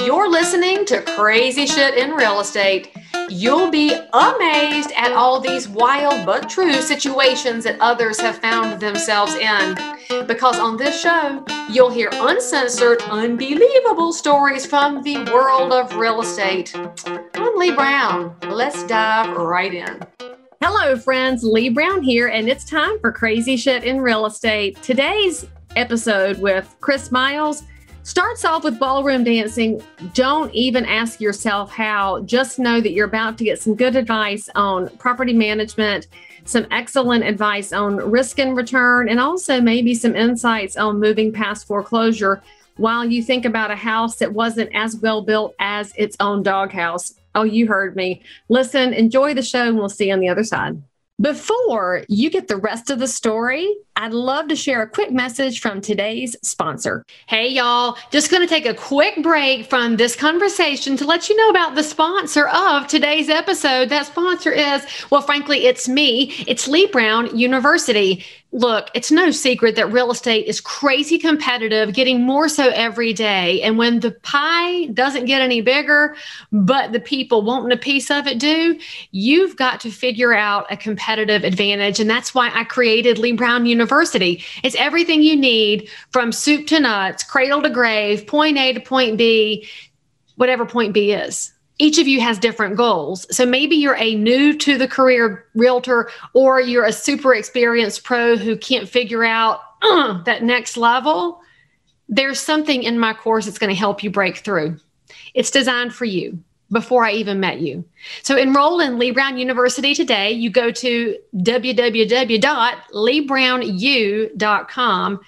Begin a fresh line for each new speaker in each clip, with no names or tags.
You're listening to Crazy Shit in Real Estate. You'll be amazed at all these wild but true situations that others have found themselves in. Because on this show, you'll hear uncensored, unbelievable stories from the world of real estate. I'm Leigh Brown. Let's dive right in. Hello, friends. Leigh Brown here, and it's time for Crazy Shit in Real Estate. Today's episode with Chris Miles starts off with ballroom dancing. Don't even ask yourself how. Just know that you're about to get some good advice on property management, some excellent advice on risk and return, and also maybe some insights on moving past foreclosure while you think about a house that wasn't as well built as its own doghouse. Oh, you heard me. Listen, enjoy the show, and we'll see you on the other side. Before you get the rest of the story, I'd love to share a quick message from today's sponsor. Hey, y'all, just going to take a quick break from this conversation to let you know about the sponsor of today's episode. That sponsor is, well, frankly, it's me. It's Leigh Brown University. Look, it's no secret that real estate is crazy competitive, getting more so every day. And when the pie doesn't get any bigger, but the people wanting a piece of it do, you've got to figure out a competitive advantage. And that's why I created Leigh Brown University. It's everything you need from soup to nuts, cradle to grave, point A to point B, whatever point B is. Each of you has different goals. So maybe you're a new to the career realtor, or you're a super experienced pro who can't figure out that next level. There's something in my course that's going to help you break through. It's designed for you before I even met you. So enroll in Leigh Brown University today. You go to www.leighbrownu.com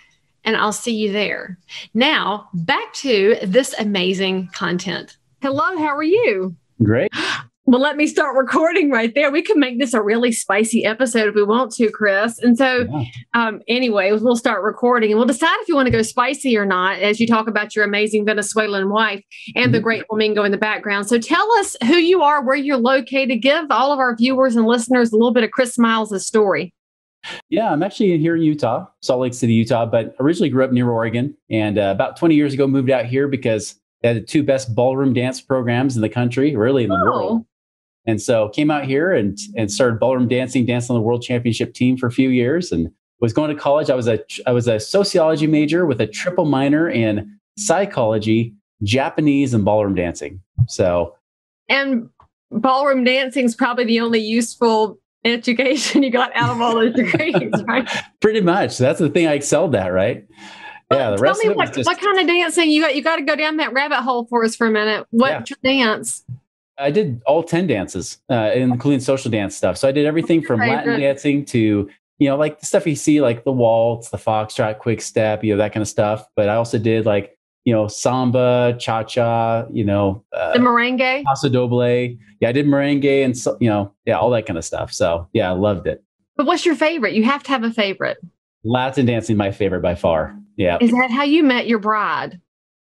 and I'll see you there. Now, back to this amazing content. Hello, how are you?
Great.
Well, let me start recording right there. We can make this a really spicy episode if we want to, Chris. And so anyway, we'll start recording and we'll decide if you want to go spicy or not as you talk about your amazing Venezuelan wife and the great flamingo in the background. So tell us who you are, where you're located. Give all of our viewers and listeners a little bit of Chris Miles' story.
Yeah, I'm actually here in Utah, Salt Lake City, Utah, but originally grew up near Oregon. And about 20 years ago, moved out here because they had the two best ballroom dance programs in the country, really in the world. And so came out here and started ballroom dancing on the world championship team for a few years, and was going to college. I was a sociology major with a triple minor in psychology, Japanese, and ballroom dancing. So,
and ballroom dancing is probably the only useful education you got out of all those degrees, right?
Pretty much. That's the thing I excelled at, right? Yeah, the rest
Tell me
of it was just...
what kind of dancing you got? You got to go down that rabbit hole for us for a minute. What's your dance?
I did all 10 dances, including social dance stuff. So I did everything from Latin dancing to, like the stuff you see, like the waltz, the foxtrot, quick step, that kind of stuff. But I also did like, samba, cha-cha, the
merengue,
paso doble. Yeah, I did merengue and, all that kind of stuff. So yeah, I loved it.
But what's your favorite? You have to have a favorite.
Latin dancing, my favorite by far. Yeah.
Is that how you met your bride?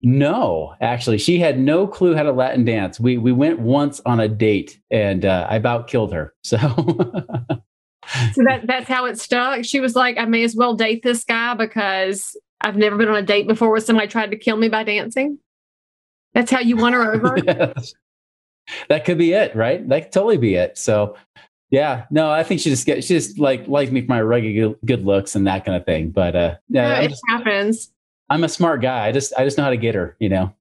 No, actually, she had no clue how to Latin dance. We went once on a date, and I about killed her. So,
so that's how it stuck. She was like, "I may as well date this guy because I've never been on a date before where somebody tried to kill me by dancing." That's how you won her over.
Yes. That could be it, right? That could totally be it. So, yeah, no, I think she just likes me for my rugged good looks and that kind of thing. But
it happens.
I'm a smart guy. I just know how to get her,
So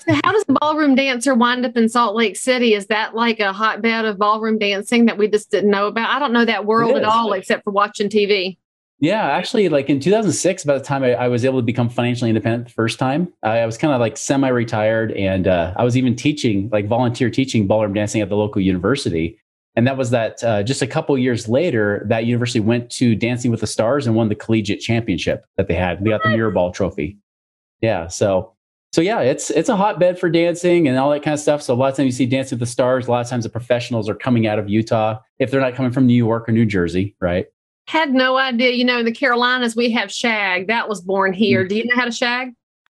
how does a ballroom dancer wind up in Salt Lake City? Is that like a hotbed of ballroom dancing that we just didn't know about? I don't know that world at all, except for watching TV.
Yeah, actually, like in 2006, by the time I was able to become financially independent the first time, I was kind of like semi-retired, and I was even teaching, like volunteer teaching ballroom dancing at the local university. And that was just a couple years later, that university went to Dancing with the Stars and won the collegiate championship that they had. They got the Mirrorball trophy. Yeah. So yeah, it's a hotbed for dancing and all that kind of stuff. So a lot of times you see Dancing with the Stars. A lot of times the professionals are coming out of Utah if they're not coming from New York or New Jersey, right?
Had no idea. In the Carolinas, we have shag. That was born here. Do you know how to shag?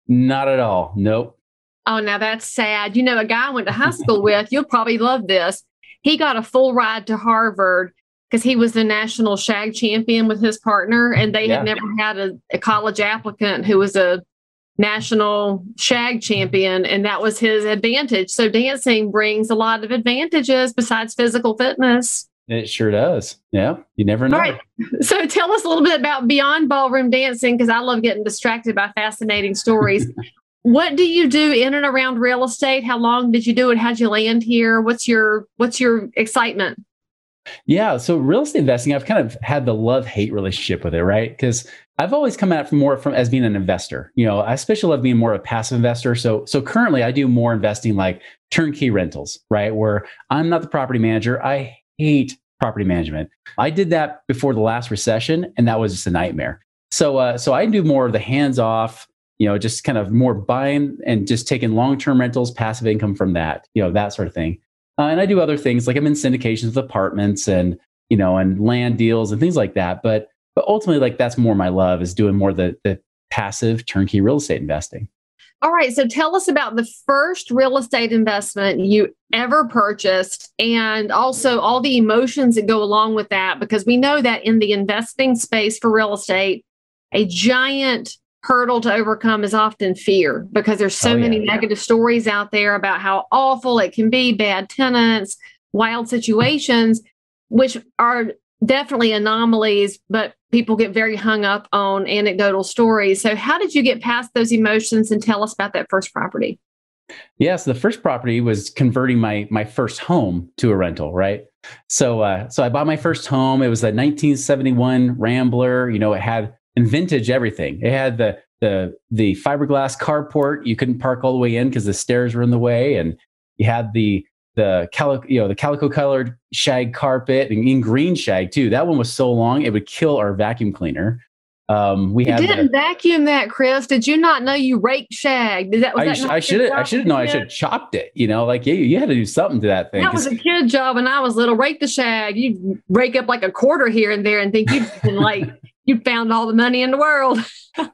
Not at all. Nope.
Oh, now that's sad. A guy I went to high school with, you'll probably love this. He got a full ride to Harvard because he was the national shag champion with his partner. And they had never had a college applicant who was a national shag champion, and that was his advantage. So dancing brings a lot of advantages besides physical fitness.
It sure does. Yeah, you never know.
All right. So tell us a little bit about beyond ballroom dancing, because I love getting distracted by fascinating stories. What do you do in and around real estate? How long did you do it? How'd you land here? What's your excitement?
Yeah. So real estate investing, I've kind of had the love-hate relationship with it, right? Because I've always come at it from as being an investor. I especially love being more of a passive investor. So currently I do more investing like turnkey rentals, right? Where I'm not the property manager. I hate property management. I did that before the last recession, and that was just a nightmare. So I do more of the hands-off, just kind of more buying and just taking long-term rentals, passive income from that, that sort of thing. And I do other things like I'm in syndications of apartments and, and land deals and things like that. But ultimately, like that's more my love, is doing more the passive turnkey real estate investing.
All right. So tell us about the first real estate investment you ever purchased, and also all the emotions that go along with that, because we know that in the investing space for real estate, a giant hurdle to overcome is often fear, because there's so many negative stories out there about how awful it can be, bad tenants, wild situations, which are definitely anomalies, but people get very hung up on anecdotal stories. So how did you get past those emotions, and tell us about that first property?
Yes, the first property was converting my first home to a rental, right? So I bought my first home. It was a 1971 Rambler. It had vintage everything. It had the fiberglass carport. You couldn't park all the way in because the stairs were in the way, and you had the calico colored shag carpet, and in green shag too. That one was so long it would kill our vacuum cleaner. You
didn't vacuum that, Chris. Did you not know you raked shag?
I should have known. I should have chopped it. You had to do something to that thing.
That was a kid job when I was little. Rake the shag. You rake up like a quarter here and there and think you found all the money in the world.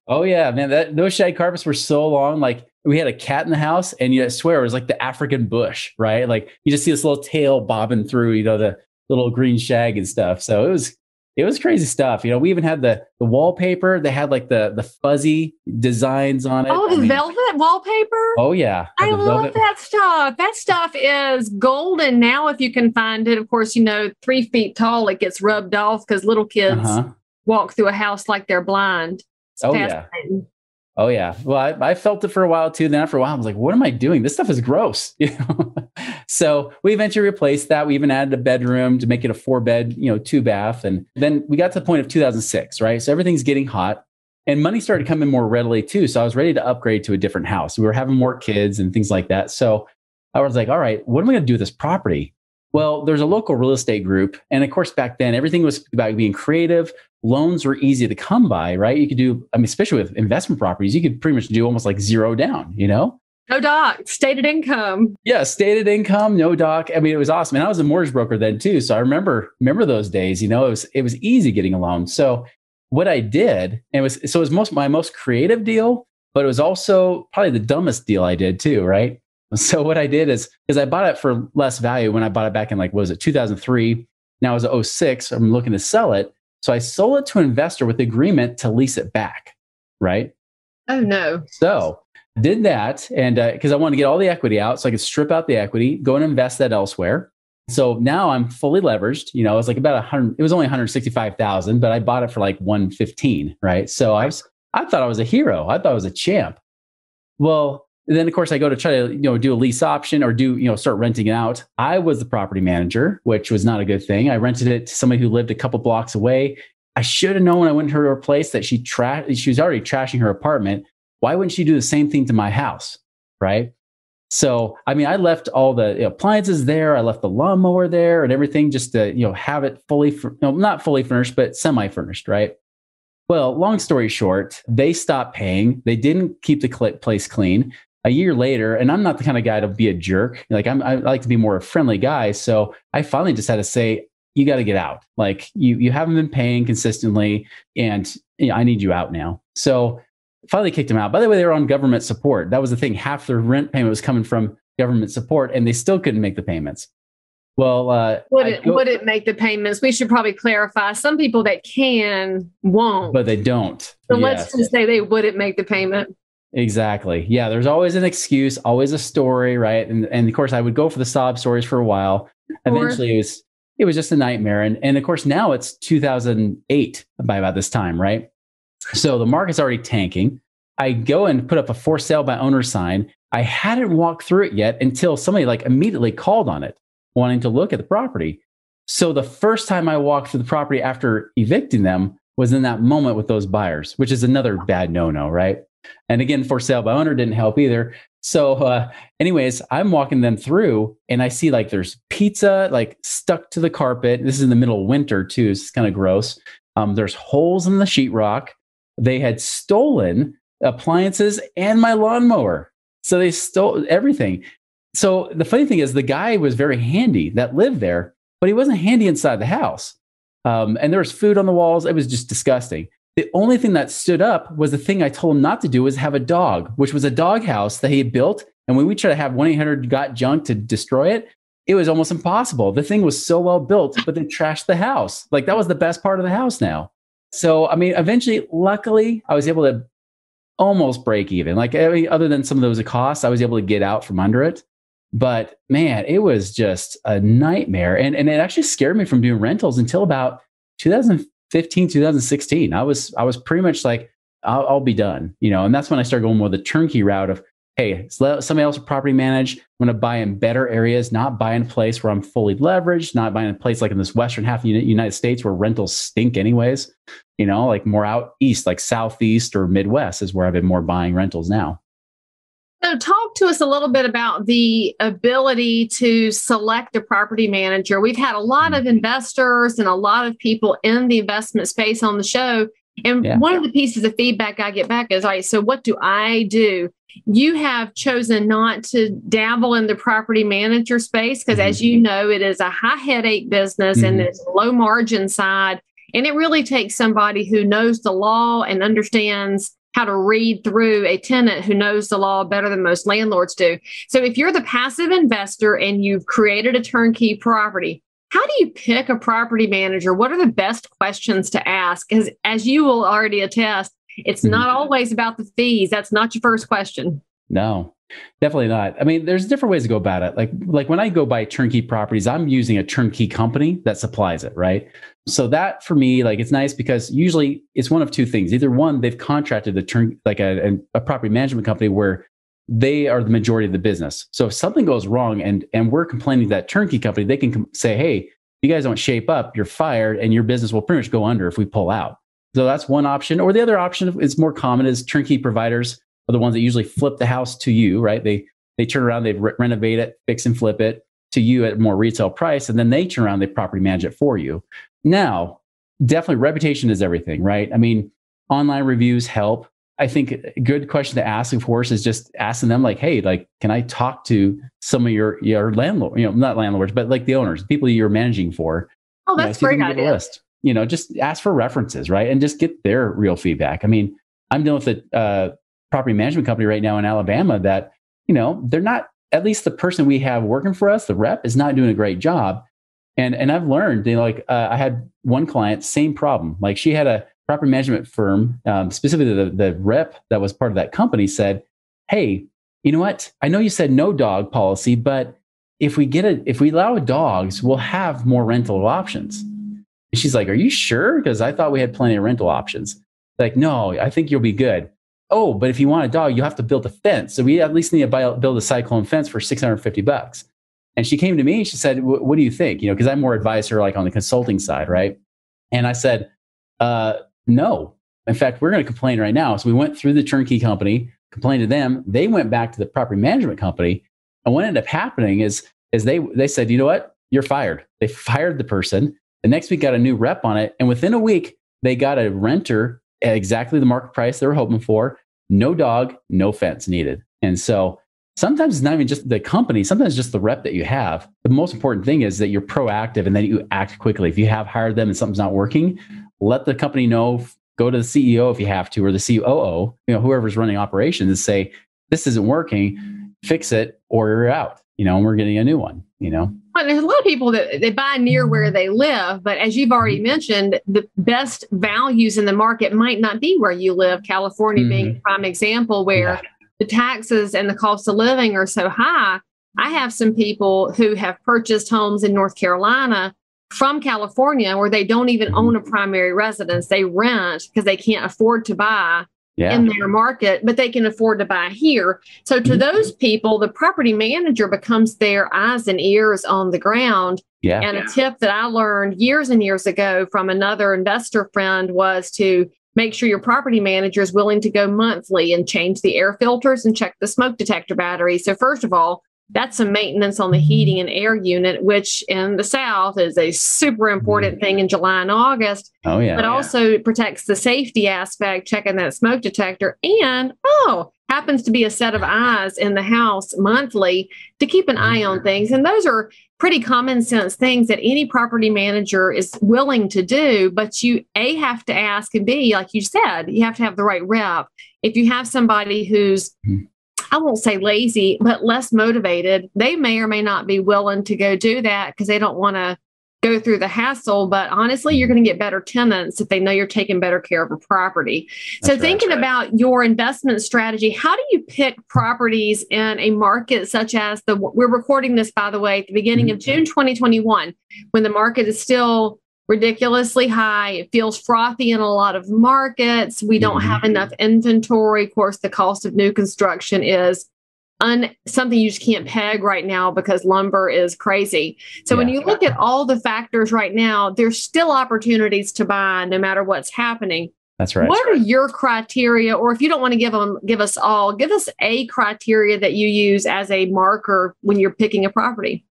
Oh yeah, man. Those shag carpets were so long. Like we had a cat in the house, and I swear it was like the African bush, right? Like you just see this little tail bobbing through, the little green shag and stuff. So it was crazy stuff. We even had the wallpaper. They had like the fuzzy designs on it.
Oh, the velvet wallpaper.
Oh yeah,
I love that stuff. That stuff is golden now if you can find it. Of course, 3 feet tall, it gets rubbed off because little kids walk through a house like they're blind. It's
Oh yeah. Well, I felt it for a while too. Then after a while, I was like, what am I doing? This stuff is gross. So we eventually replaced that. We even added a bedroom to make it a 4-bed, 2-bath. And then we got to the point of 2006, right? So everything's getting hot, and money started coming more readily too. So I was ready to upgrade to a different house. We were having more kids and things like that. So I was like, all right, what am I going to do with this property? Well, there's a local real estate group. And of course, back then, everything was about being creative. Loans were easy to come by, right? You could do, especially with investment properties, you could pretty much do almost like zero down, No
doc, stated income.
Yeah, stated income, no doc. It was awesome. And I was a mortgage broker then too. So I remember those days, it was easy getting a loan. So what I did, and it was my most creative deal, but it was also probably the dumbest deal I did too, right? So what I did is I bought it for less value when I bought it back in 2003. Now it was 06. I'm looking to sell it. So I sold it to an investor with the agreement to lease it back, right?
Oh, no.
So did that, and because I wanted to get all the equity out so I could strip out the equity, go and invest that elsewhere. So now I'm fully leveraged. It was like about 100. It was only 165,000, but I bought it for like 115, right? So I thought I was a hero. I thought I was a champ. Well, then of course I go to try to do a lease option or start renting it out. I was the property manager, which was not a good thing. I rented it to somebody who lived a couple blocks away. I should have known when I went to her place that she was already trashing her apartment. Why wouldn't she do the same thing to my house, right? So I left all the appliances there. I left the lawnmower there and everything just to have it not fully furnished, but semi-furnished, right? Well, long story short, they stopped paying. They didn't keep the place clean. A year later, and I'm not the kind of guy to be a jerk. I like to be more a friendly guy. So I finally just had to say, you got to get out. Like you haven't been paying consistently, and I need you out now. So finally kicked them out. By the way, they were on government support. That was the thing. Half their rent payment was coming from government support, and they still couldn't make the payments. Well,
would it make the payments? We should probably clarify. Some people that can won't,
but they don't.
So let's just say they wouldn't make the payment.
Exactly. Yeah. There's always an excuse, always a story, right? And of course, I would go for the sob stories for a while.
Or
Eventually, it was just a nightmare. And of course, now it's 2008 by about this time, right? So the market's already tanking. I go and put up a for sale by owner sign. I hadn't walked through it yet until somebody like immediately called on it, wanting to look at the property. So the first time I walked through the property after evicting them was in that moment with those buyers, which is another bad no-no, right? And again, for sale by owner didn't help either. So anyways, I'm walking them through and I see like there's pizza like stuck to the carpet. This is in the middle of winter too. It's kind of gross. There's holes in the sheetrock. They had stolen appliances and my lawnmower. So they stole everything. So the funny thing is the guy was very handy that lived there, but he wasn't handy inside the house. And there was food on the walls. It was just disgusting. The only thing that stood up was the thing I told him not to do was have a dog, which was a dog house that he had built. And when we tried to have 1-800-GOT-JUNK to destroy it, it was almost impossible. The thing was so well built, but they trashed the house. Like that was the best part of the house now. So, I mean, eventually, luckily, I was able to almost break even. Like other than some of those costs, I was able to get out from under it. But man, it was just a nightmare. And it actually scared me from doing rentals until about 2015, 2016. I was pretty much like, I'll be done, and that's when I started going more the turnkey route of, hey, let somebody else property manage. I'm going to buy in better areas, not buy in a place where I'm fully leveraged, not buying in a place like in this western half of the United States where rentals stink anyways, like more out east, like southeast or Midwest is where I've been more buying rentals now.
So talk to us a little bit about the ability to select a property manager. We've had a lot of investors and a lot of people in the investment space on the show. And one of the pieces of feedback I get back is, all right, so what do I do? You have chosen not to dabble in the property manager space because, as you know, it is a high headache business and it's low margin side. And it really takes somebody who knows the law and understands how to read through a tenant who knows the law better than most landlords do. So if you're the passive investor and you've created a turnkey property, how do you pick a property manager? What are the best questions to ask? Because as you will already attest, it's not always about the fees. That's not your first question.
No, definitely not. I mean, there's different ways to go about it. Like when I go buy turnkey properties, I'm using a turnkey company that supplies it, right? So that for me, like it's nice because usually it's one of two things. Either one, they've contracted a property management company where they are the majority of the business. So if something goes wrong and we're complaining to that turnkey company, they can say, hey, if you guys don't shape up, you're fired and your business will pretty much go under if we pull out. So that's one option. Or the other option is more common is turnkey providers are the ones that usually flip the house to you, right? They turn around, they renovate it, fix and flip it to you at a more retail price. And then they turn around, they property manage it for you. Now, definitely reputation is everything, right? I mean, online reviews help. I think a good question to ask, of course, is just asking them like, hey, like, can I talk to some of your landlord, not landlords, but like the owners, people you're managing for?
Oh, that's a great idea.
List. Just ask for references, right? And just get their real feedback. I mean, I'm dealing with a property management company right now in Alabama that, they're not, at least the person we have working for us, the rep, is not doing a great job. And I've learned, I had one client, same problem. Like she had a property management firm, specifically the rep that was part of that company said, hey, you know what? I know you said no dog policy, but if we allow dogs, we'll have more rental options. And she's like, are you sure? Because I thought we had plenty of rental options. Like, no, I think you'll be good. Oh, but if you want a dog, you have to build a fence. So we at least need to build a cyclone fence for $650. And she came to me and she said, what do you think? Because I'm more advised her like on the consulting side, right? And I said, no. In fact, we're going to complain right now. So we went through the turnkey company, complained to them. They went back to the property management company. And what ended up happening is they said, you know what? You're fired. They fired the person. The next week got a new rep on it. And within a week, they got a renter at exactly the market price they were hoping for. No dog, no fence needed. And so sometimes it's not even just the company, sometimes it's just the rep that you have. The most important thing is that you're proactive and that you act quickly. If you have hired them and something's not working, let the company know, go to the CEO if you have to, or the COO, whoever's running operations, and say, this isn't working. fix it or you're out, and we're getting a new one.
Well, there's a lot of people that they buy near where they live, but as you've already mentioned, the best values in the market might not be where you live. California being a prime example, where the taxes and the cost of living are so high. I have some people who have purchased homes in North Carolina from California where they don't even own a primary residence. They rent because they can't afford to buy in their market, but they can afford to buy here. So to those people, the property manager becomes their eyes and ears on the ground. And a tip that I learned years and years ago from another investor friend was to make sure your property manager is willing to go monthly and change the air filters and check the smoke detector battery. So first of all, that's some maintenance on the heating and air unit, which in the South is a super important thing in July and August. But also it protects the safety aspect, checking that smoke detector. And, happens to be a set of eyes in the house monthly to keep an eye on things. And those are pretty common sense things that any property manager is willing to do. But you, A, have to ask, and B, like you said, you have to have the right rep. If you have somebody who's I won't say lazy, but less motivated, they may or may not be willing to go do that because they don't want to go through the hassle. But honestly, you're going to get better tenants if they know you're taking better care of a property. So thinking about your investment strategy, how do you pick properties in a market such as we're recording this, by the way, at the beginning of June 2021, when the market is still ridiculously high. It feels frothy in a lot of markets. We don't have enough inventory. Of course, the cost of new construction is something you just can't peg right now because lumber is crazy. So when you look at all the factors right now, there's still opportunities to buy no matter what's happening.
That's right.
What are your criteria? Or if you don't want to give us a criteria that you use as a marker when you're picking a property.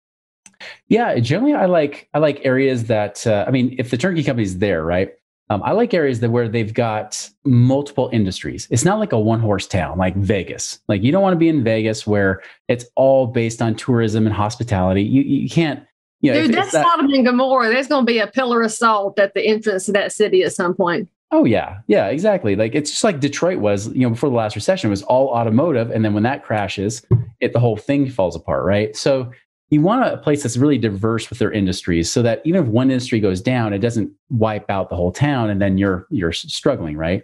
Yeah, generally I like areas that, if the turnkey company's there, right? I like areas where they've got multiple industries. It's not like a one-horse town like Vegas. Like you don't want to be in Vegas where it's all based on tourism and hospitality. You can't,
Dude, that's Sodom and Gomorrah. There's going to be a pillar of salt at the entrance to that city at some point.
Oh yeah. Yeah, exactly. Like it's just like Detroit was, before the last recession, it was all automotive. And then when that crashes, the whole thing falls apart, right? So you want a place that's really diverse with their industries so that even if one industry goes down, it doesn't wipe out the whole town and then you're struggling, right?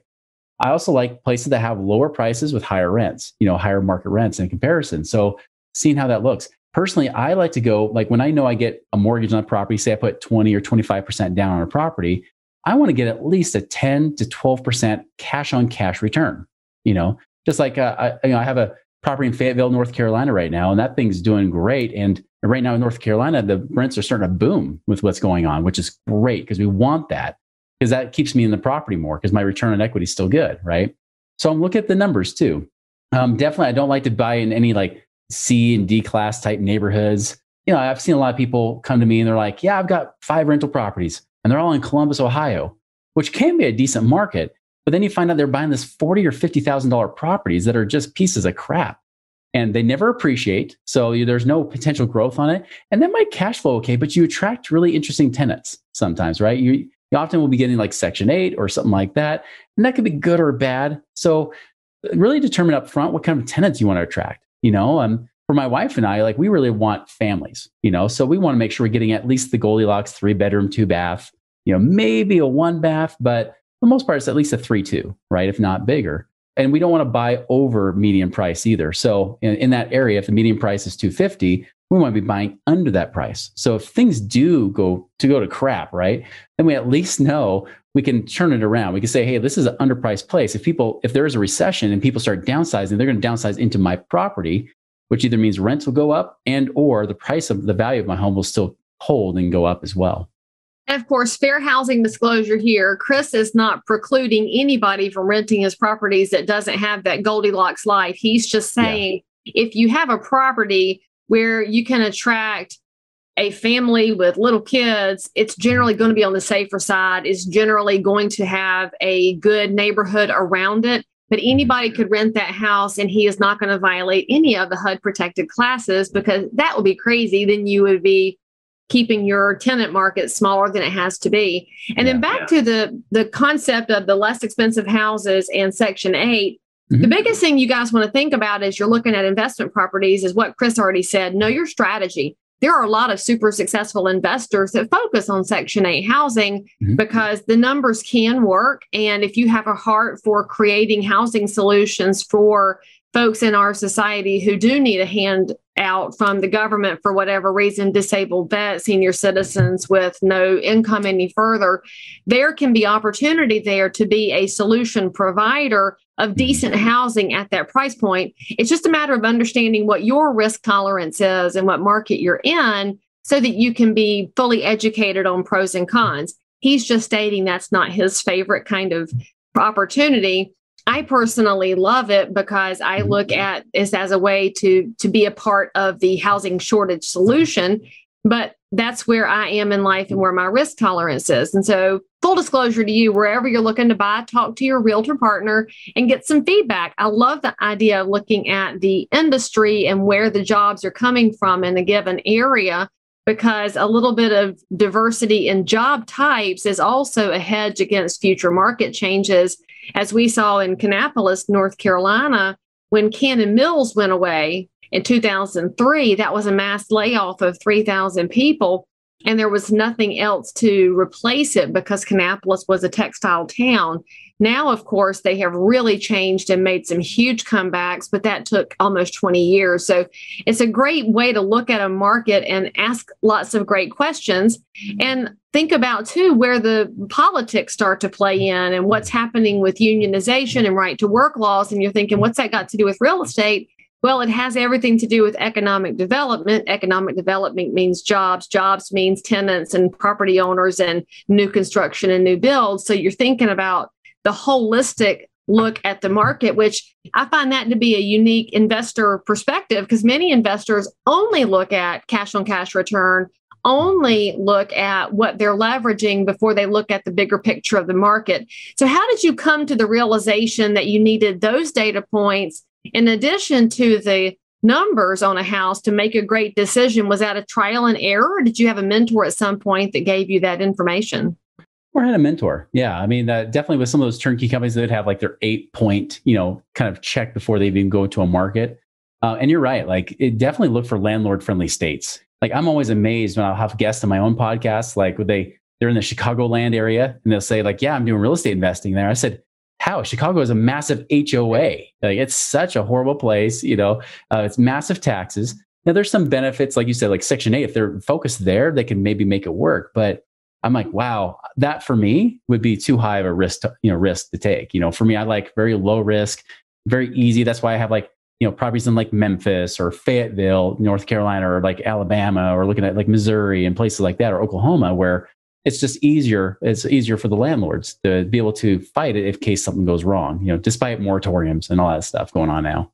I also like places that have lower prices with higher rents, higher market rents in comparison. So seeing how that looks. Personally, I like to go, like when I know I get a mortgage on a property, say I put 20 or 25% down on a property, I want to get at least a 10 to 12% cash on cash return. Just like I have a property in Fayetteville, North Carolina right now, and that thing's doing great. And right now in North Carolina, the rents are starting to boom with what's going on, which is great because we want that because that keeps me in the property more because my return on equity is still good, right? So I'm looking at the numbers too. Definitely, I don't like to buy in any like C and D class type neighborhoods. I've seen a lot of people come to me and they're like, yeah, I've got 5 rental properties and they're all in Columbus, Ohio, which can be a decent market. But then you find out they're buying this $40,000 or $50,000 properties that are just pieces of crap. And they never appreciate. So there's no potential growth on it. And that might cash flow okay, but you attract really interesting tenants sometimes, right? You often will be getting like Section 8 or something like that. And that could be good or bad. So really determine up front what kind of tenants you want to attract. For my wife and I, like we really want families, so we want to make sure we're getting at least the Goldilocks 3-bedroom, 2-bath, maybe a 1-bath, but for the most part, it's at least a 3-2, right? If not bigger. And we don't want to buy over median price either. So in that area, if the median price is $250, we want to be buying under that price. So if things do go to crap, right, then we at least know we can turn it around. We can say, hey, this is an underpriced place. If there is a recession and people start downsizing, they're going to downsize into my property, which either means rents will go up and or the price of the value of my home will still hold and go up as well.
And of course, fair housing disclosure here. Chris is not precluding anybody from renting his properties that doesn't have that Goldilocks life. He's just saying if you have a property where you can attract a family with little kids, it's generally going to be on the safer side. It's generally going to have a good neighborhood around it. But anybody could rent that house and he is not going to violate any of the HUD protected classes because that would be crazy. Then you would be keeping your tenant market smaller than it has to be. And then back to the concept of the less expensive houses and Section 8, The biggest thing you guys want to think about as you're looking at investment properties is what Chris already said. Know your strategy. There are a lot of super successful investors that focus on Section 8 housing because the numbers can work. And if you have a heart for creating housing solutions for folks in our society who do need a handout from the government for whatever reason, disabled vets, senior citizens with no income any further, there can be opportunity there to be a solution provider of decent housing at that price point. It's just a matter of understanding what your risk tolerance is and what market you're in so that you can be fully educated on pros and cons. He's just stating that's not his favorite kind of opportunity. I personally love it because I look at this as a way to be a part of the housing shortage solution, but that's where I am in life and where my risk tolerance is. And so full disclosure to you, wherever you're looking to buy, talk to your realtor partner and get some feedback. I love the idea of looking at the industry and where the jobs are coming from in a given area, because a little bit of diversity in job types is also a hedge against future market changes. As we saw in Kannapolis, North Carolina, when Cannon Mills went away in 2003, that was a mass layoff of 3,000 people. And there was nothing else to replace it because Kannapolis was a textile town. Now, of course, they have really changed and made some huge comebacks, but that took almost 20 years. So it's a great way to look at a market and ask lots of great questions and think about, too, where the politics start to play in and what's happening with unionization and right to work laws. And you're thinking, what's that got to do with real estate? Well, it has everything to do with economic development. Economic development means jobs. Jobs means tenants and property owners and new construction and new builds. So you're thinking about the holistic look at the market, which I find that to be a unique investor perspective because many investors only look at cash on cash return, only look at what they're leveraging before they look at the bigger picture of the market. So how did you come to the realization that you needed those data points in addition to the numbers on a house to make a great decision? Was that a trial and error? Or did you have a mentor at some point that gave you that information?
Or had a mentor. Yeah. I mean, definitely with some of those turnkey companies that have like their 8-point, kind of check before they even go into a market. And you're right. Like it definitely look for landlord friendly states. Like I'm always amazed when I'll have guests on my own podcast, like they're in the Chicagoland area and they'll say like, yeah, I'm doing real estate investing there. I said, how? Chicago is a massive HOA. Like it's such a horrible place. It's massive taxes. Now there's some benefits, like you said, like Section 8, if they're focused there, they can maybe make it work. But I'm like, wow, that for me would be too high of a risk to take. For me, I like very low risk, very easy. That's why I have like, properties in like Memphis or Fayetteville, North Carolina, or like Alabama, or looking at like Missouri and places like that, or Oklahoma, where it's just easier. It's easier for the landlords to be able to fight it in case something goes wrong, despite moratoriums and all that stuff going on now.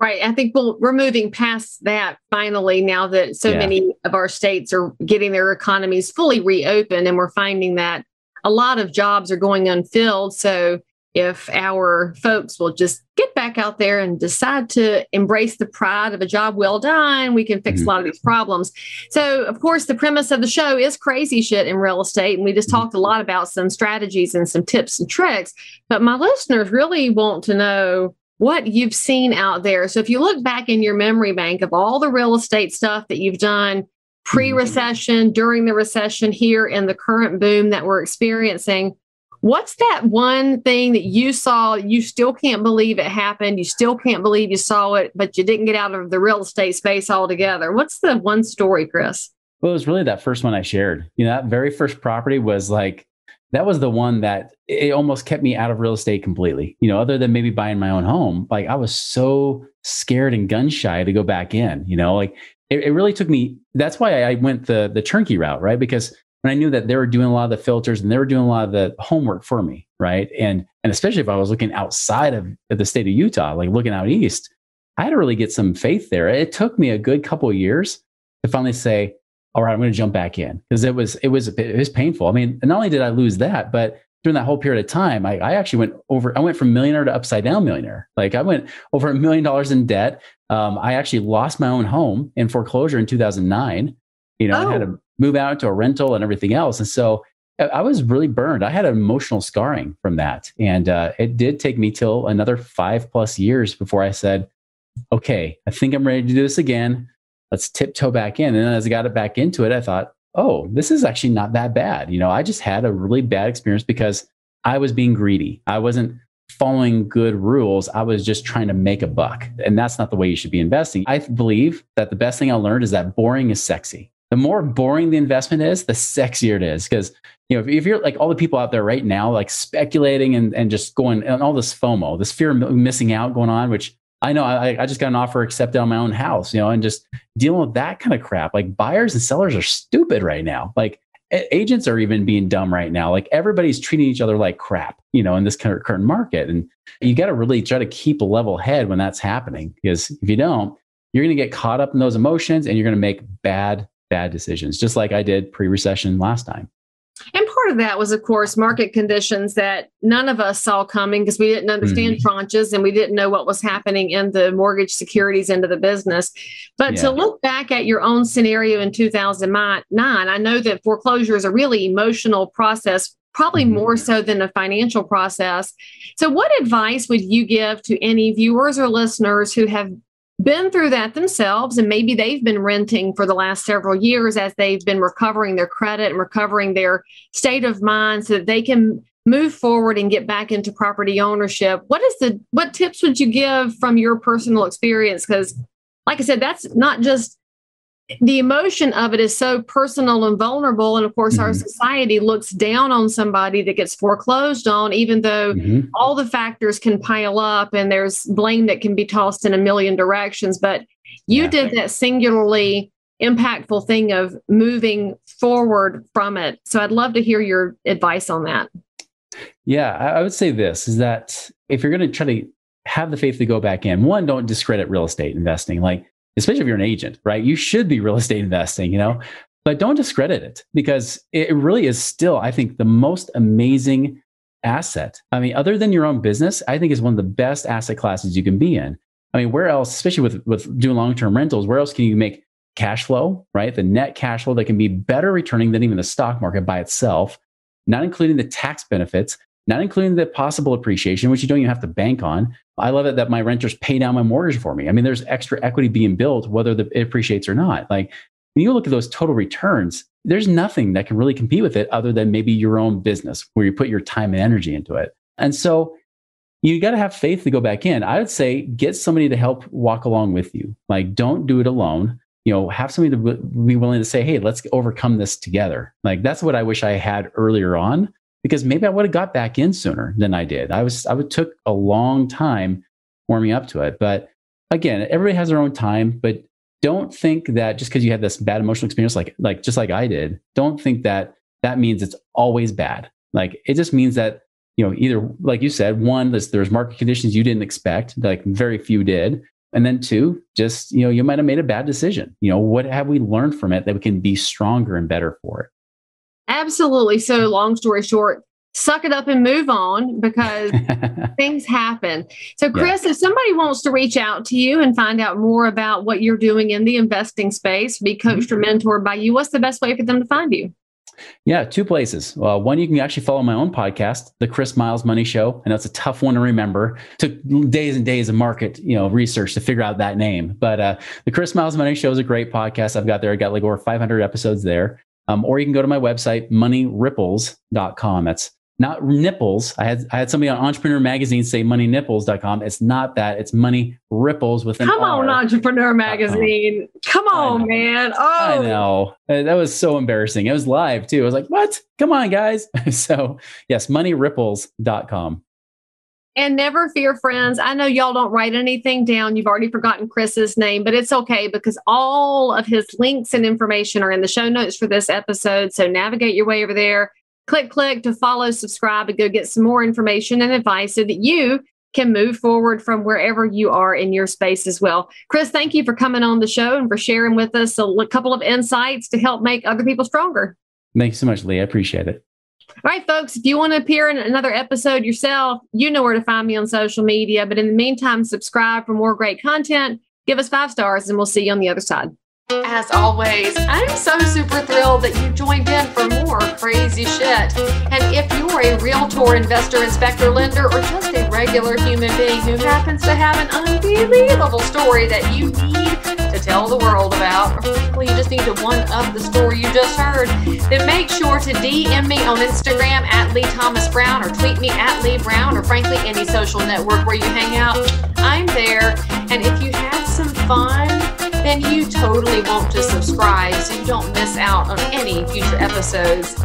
Right. I think we're moving past that finally now that so many of our states are getting their economies fully reopened, and we're finding that a lot of jobs are going unfilled. So if our folks will just get back out there and decide to embrace the pride of a job well done, we can fix a lot of these problems. So, of course, the premise of the show is crazy shit in real estate. And we just talked a lot about some strategies and some tips and tricks. But my listeners really want to know what you've seen out there. So if you look back in your memory bank of all the real estate stuff that you've done pre-recession, during the recession, here in the current boom that we're experiencing, what's that one thing that you saw, you still can't believe it happened, you still can't believe you saw it, but you didn't get out of the real estate space altogether? What's the one story, Chris?
Well, it was really that first one I shared. That very first property was like, that was the one that it almost kept me out of real estate completely. Other than maybe buying my own home, like I was so scared and gun shy to go back in, like it really took me. That's why I went the turnkey route, right? Because when I knew that they were doing a lot of the filters and they were doing a lot of the homework for me, right? And especially if I was looking outside of the state of Utah, like looking out east, I had to really get some faith there. It took me a good couple of years to finally say, all right, I'm going to jump back in, because it was painful. I mean, not only did I lose that, but during that whole period of time, I actually went from millionaire to upside down millionaire. Like I went over $1 million in debt. I actually lost my own home in foreclosure in 2009. I had to move out to a rental and everything else. And so I was really burned. I had an emotional scarring from that. And it did take me till another 5+ years before I said, okay, I think I'm ready to do this again. Let's tiptoe back in. And then as I got it back into it, I thought, oh, this is actually not that bad. I just had a really bad experience because I was being greedy. I wasn't following good rules. I was just trying to make a buck. And that's not the way you should be investing. I believe that the best thing I learned is that boring is sexy. The more boring the investment is, the sexier it is. Because if you're like all the people out there right now, like speculating and just going and all this FOMO, this fear of missing out going on, which I know I just got an offer accepted on my own house, and just dealing with that kind of crap. Like buyers and sellers are stupid right now. Like agents are even being dumb right now. Like everybody's treating each other like crap, in this current market. And you got to really try to keep a level head when that's happening, because if you don't, you're going to get caught up in those emotions and you're going to make bad decisions, just like I did pre-recession last time.
And part of that was, of course, market conditions that none of us saw coming because we didn't understand tranches and we didn't know what was happening in the mortgage securities end of the business. But to look back at your own scenario in 2009, I know that foreclosure is a really emotional process, probably more so than a financial process. So what advice would you give to any viewers or listeners who have been through that themselves, and maybe they've been renting for the last several years as they've been recovering their credit and recovering their state of mind so that they can move forward and get back into property ownership? What tips would you give from your personal experience? Because like I said, that's not just the emotion of it is so personal and vulnerable. And of course, our society looks down on somebody that gets foreclosed on, even though all the factors can pile up and there's blame that can be tossed in a million directions. But you did that singularly impactful thing of moving forward from it. So I'd love to hear your advice on that.
Yeah, I would say this is that if you're going to try to have the faith to go back in, one, don't discredit real estate investing. Like, especially if you're an agent, right? You should be real estate investing, but don't discredit it, because it really is still, I think, the most amazing asset. I mean, other than your own business, I think is one of the best asset classes you can be in. I mean, where else, especially with doing long-term rentals, where else can you make cash flow, right? The net cash flow that can be better returning than even the stock market by itself, not including the tax benefits, not including the possible appreciation, which you don't even have to bank on. I love it that my renters pay down my mortgage for me. I mean, there's extra equity being built, whether it appreciates or not. Like when you look at those total returns, there's nothing that can really compete with it other than maybe your own business where you put your time and energy into it. And so you got to have faith to go back in. I would say get somebody to help walk along with you. Like, don't do it alone. Have somebody to be willing to say, hey, let's overcome this together. Like, that's what I wish I had earlier on, because maybe I would have got back in sooner than I did. I would took a long time warming up to it. But again, everybody has their own time, but don't think that just because you had this bad emotional experience, like just like I did, don't think that means it's always bad. Like, it just means that, either, like you said, one, there's market conditions you didn't expect, like very few did. And then two, just, you might have made a bad decision. What have we learned from it that we can be stronger and better for it?
Absolutely. So long story short, suck it up and move on, because things happen. So Chris, if somebody wants to reach out to you and find out more about what you're doing in the investing space, be coached or mentored by you, what's the best way for them to find you?
Yeah, two places. One, you can actually follow my own podcast, The Chris Miles Money Show. I know it's a tough one to remember. Took days and days of market, research to figure out that name. But The Chris Miles Money Show is a great podcast I've got there. I got like over 500 episodes there. Or you can go to my website, moneyripples.com. That's not nipples. I had somebody on Entrepreneur Magazine say moneynipples.com. It's not that. It's Money Ripples with an R.
Come on, Entrepreneur Magazine. Come on, man. Oh,
I know. That was so embarrassing. It was live too. I was like, what? Come on, guys. So yes, moneyripples.com.
And never fear, friends. I know y'all don't write anything down. You've already forgotten Chris's name, but it's okay, because all of his links and information are in the show notes for this episode. So navigate your way over there. Click to follow, subscribe, and go get some more information and advice so that you can move forward from wherever you are in your space as well. Chris, thank you for coming on the show and for sharing with us a couple of insights to help make other people stronger.
Thank you so much, Leigh. I appreciate it.
All right, folks, if you want to appear in another episode yourself, you know where to find me on social media. But in the meantime, subscribe for more great content. Give us 5 stars, and we'll see you on the other side. As always, I'm so super thrilled that you joined in for more crazy shit. And if you're a realtor, investor, inspector, lender, or just a regular human being who happens to have an unbelievable story that you need to tell the world about, or frankly, you just need to one-up the story you just heard, then make sure to DM me on Instagram at Leigh Thomas Brown, or tweet me at Leigh Brown, or frankly, any social network where you hang out. I'm there. And if you had some fun, then you totally want to subscribe so you don't miss out on any future episodes.